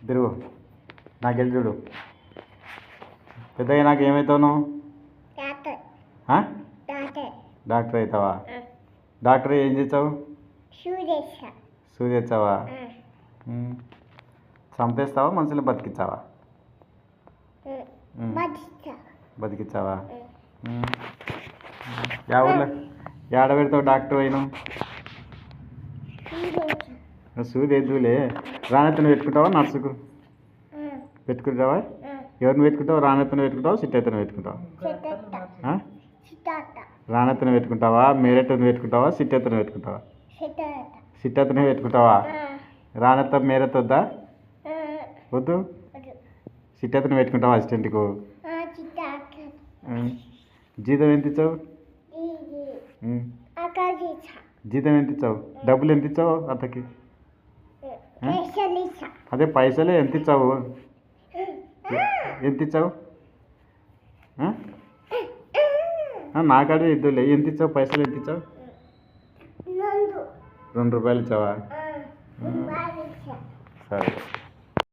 తిరుగు నాకెళ్ళి చూడు. పెద్దగా నాకు ఏమవుతావు నువ్వు? డాక్టర్ అవుతావా? డాక్టర్ ఏం చేస్తావు? సూది తెచ్చావా? చంపేస్తావా మనుషులు బతికించావా? బతికించావా? యా ఊర్లో ఏడ పెడతావు డాక్టర్ అయినా? సూది ఎద్దులే. రానెత్తను పెట్టుకుంటావా నర్సుకు పెట్టుకుంటావా? ఎవరిని పెట్టుకుంటావు? రానెత్తను పెట్టుకుంటావా సిట్టెత్తను పెట్టుకుంటావా? రానెత్తను పెట్టుకుంటావా? మేరెత్తను పెట్టుకుంటావా? సిట్టెత్తను పెట్టుకుంటావా? సిట్టెత్తనే పెట్టుకుంటావా? రానెత్త మేరెత్త వద్దా? వద్దు. సిట్టెత్తను పెట్టుకుంటావా అసిస్టెంట్కు? జీతం ఎంత ఇచ్చావు? జీతం ఎంత ఇచ్చావు? డబ్బులు ఎంత ఇచ్చావు అతకి? అదే పైసలే ఎంత ఇచ్చావు? ఎంత ఇచ్చావు? నాకాడే ఇద్దులే. ఎంత ఇచ్చావు? పైసలు ఎంత ఇచ్చావు? 2 రూపాయలు ఇచ్చావా? సరే.